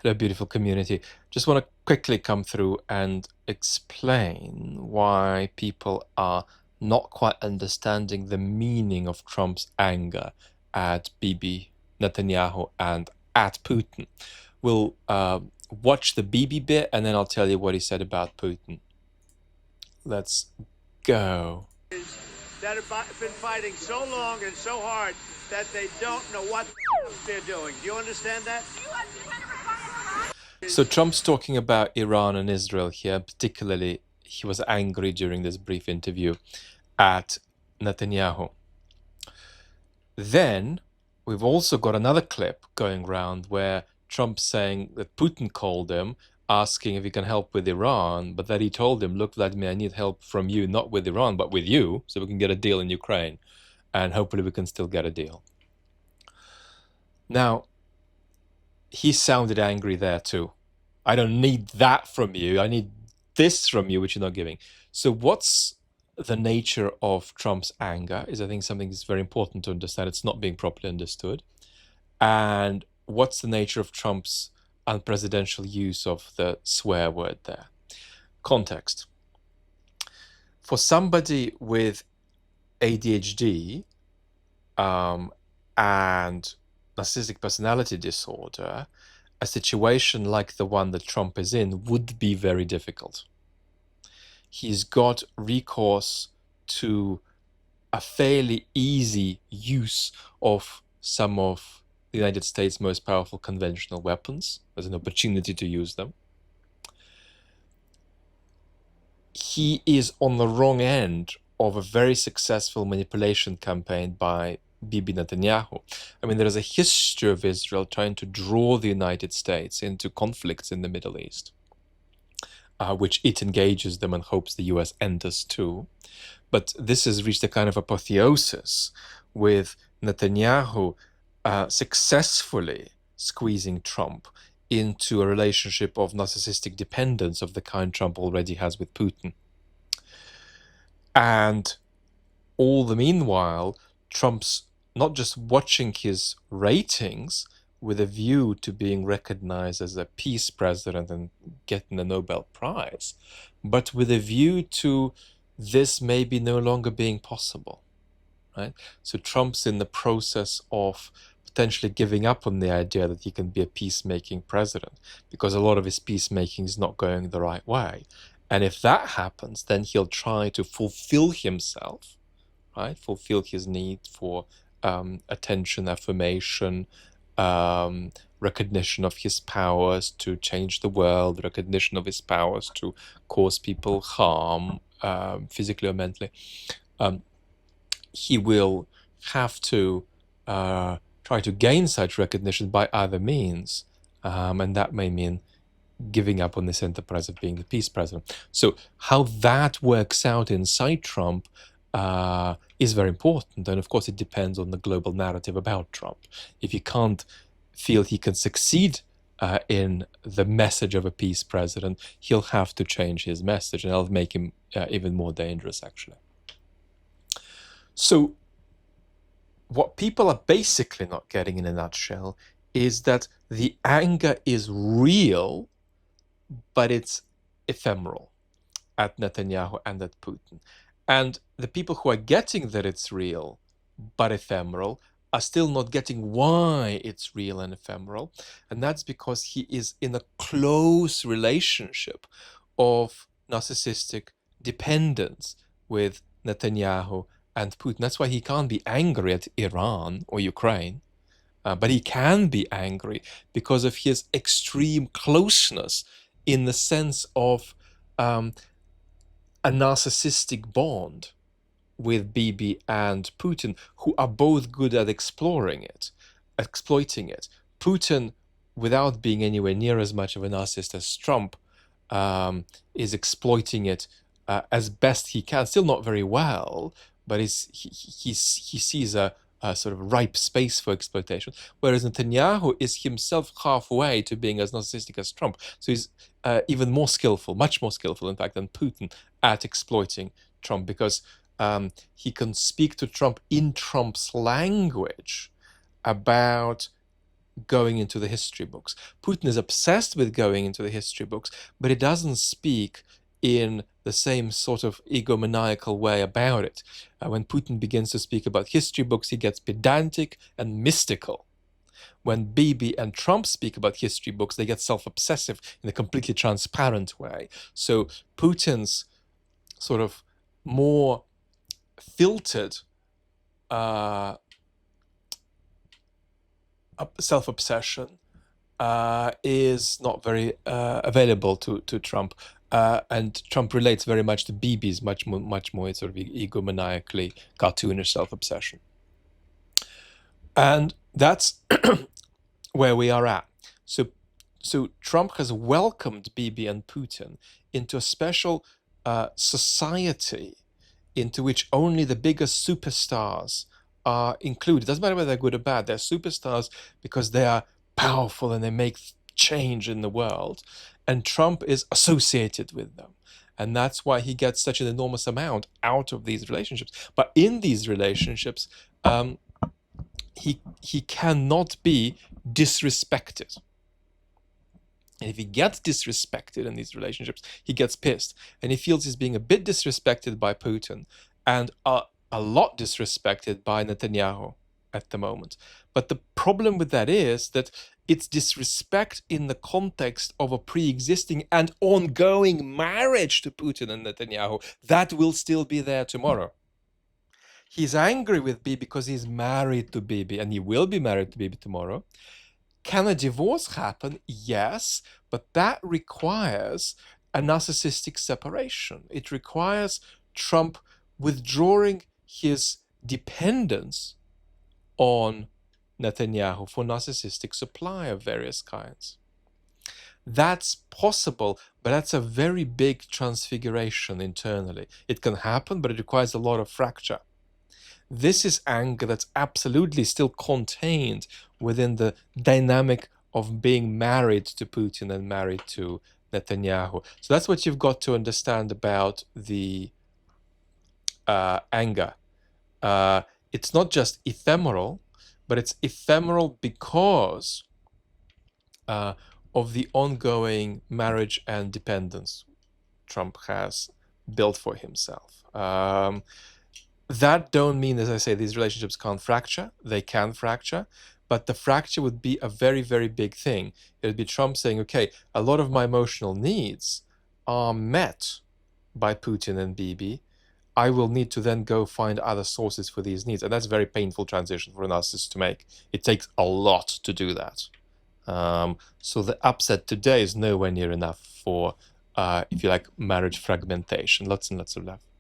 Hello, beautiful community. Just want to quickly come through and explain why people are not quite understanding the meaning of Trump's anger at Bibi, Netanyahu, and at Putin. We'll watch the Bibi bit and then I'll tell you what he said about Putin. Let's go. That have been fighting so long and so hard that they don't know what they're doing. Do you understand that? So Trump's talking about Iran and Israel here. Particularly, he was angry during this brief interview at Netanyahu. Then we've also got another clip going around where Trump's saying that Putin called him, asking if he can help with Iran, but that he told him, look, Vladimir, I need help from you, not with Iran, but with you, so we can get a deal in Ukraine. And hopefully we can still get a deal. Now, he sounded angry there too. I don't need that from you. I need this from you, which you're not giving. So what's the nature of Trump's anger is, I think, something that's very important to understand. It's not being properly understood. And what's the nature of Trump's unpresidential use of the swear word there? Context. For somebody with ADHD and narcissistic personality disorder, a situation like the one that Trump is in would be very difficult. He's got recourse to a fairly easy use of some of the United States' most powerful conventional weapons as an opportunity to use them. He is on the wrong end of a very successful manipulation campaign by Bibi Netanyahu. I mean, there is a history of Israel trying to draw the United States into conflicts in the Middle East, which it engages them and hopes the US enters too. But this has reached a kind of apotheosis with Netanyahu successfully squeezing Trump into a relationship of narcissistic dependence of the kind Trump already has with Putin. And all the meanwhile, Trump's not just watching his ratings with a view to being recognized as a peace president and getting the Nobel Prize, but with a view to this maybe no longer being possible, right? So Trump's in the process of potentially giving up on the idea that he can be a peacemaking president because a lot of his peacemaking is not going the right way. And if that happens, then he'll try to fulfill himself, right? Fulfill his need for attention, affirmation, recognition of his powers to change the world, recognition of his powers to cause people harm, physically or mentally. He will have to try to gain such recognition by other means, and that may mean giving up on this enterprise of being the peace president. So how that works out inside Trump is very important. And of course, it depends on the global narrative about Trump. If he can't feel he can succeed in the message of a peace president, he'll have to change his message, and that'll make him even more dangerous, actually. So what people are basically not getting in a nutshell is that the anger is real, but it's ephemeral at Netanyahu and at Putin. And the people who are getting that it's real but ephemeral are still not getting why it's real and ephemeral. And that's because he is in a close relationship of narcissistic dependence with Netanyahu and Putin. That's why he can't be angry at Iran or Ukraine. But he can be angry because of his extreme closeness in the sense of a narcissistic bond with Bibi and Putin, who are both good at exploiting it. Putin, without being anywhere near as much of a narcissist as Trump, is exploiting it as best he can. Still not very well, but he sees a sort of ripe space for exploitation, whereas Netanyahu is himself halfway to being as narcissistic as Trump. So he's even more skillful, much more skillful, in fact, than Putin at exploiting Trump, because he can speak to Trump in Trump's language about going into the history books. Putin is obsessed with going into the history books, but he doesn't speak in the same sort of egomaniacal way about it. When Putin begins to speak about history books, he gets pedantic and mystical. When Bibi and Trump speak about history books, they get self-obsessive in a completely transparent way. So Putin's sort of more filtered self-obsession is not very available to Trump. And Trump relates very much to Bibi's much more sort of egomaniacally cartoonish self-obsession. And that's where we are at. So Trump has welcomed Bibi and Putin into a special society into which only the biggest superstars are included. It doesn't matter whether they're good or bad. They're superstars because they are powerful and they make change in the world. And Trump is associated with them. And that's why he gets such an enormous amount out of these relationships. But in these relationships, he cannot be disrespected. And if he gets disrespected in these relationships, he gets pissed. And he feels he's being a bit disrespected by Putin and a lot disrespected by Netanyahu at the moment. But the problem with that is that it's disrespect in the context of a pre-existing and ongoing marriage to Putin and Netanyahu that will still be there tomorrow. He's angry with Bibi because he's married to Bibi, and he will be married to Bibi tomorrow. Can a divorce happen? Yes, but that requires a narcissistic separation. It requires Trump withdrawing his dependence on Netanyahu for narcissistic supply of various kinds. That's possible, but that's a very big transfiguration internally. It can happen, but it requires a lot of fracture. This is anger that's absolutely still contained within the dynamic of being married to Putin and married to Netanyahu. So that's what you've got to understand about the anger. It's not just ephemeral, but it's ephemeral because of the ongoing marriage and dependence Trump has built for himself. That don't mean, as I say, these relationships can't fracture. They can fracture, but the fracture would be a very, very big thing. It would be Trump saying, okay, a lot of my emotional needs are met by Putin and Bibi. I will need to then go find other sources for these needs. And that's a very painful transition for a narcissist to make. It takes a lot to do that. So the upset today is nowhere near enough for, if you like, marriage fragmentation. Lots and lots of love.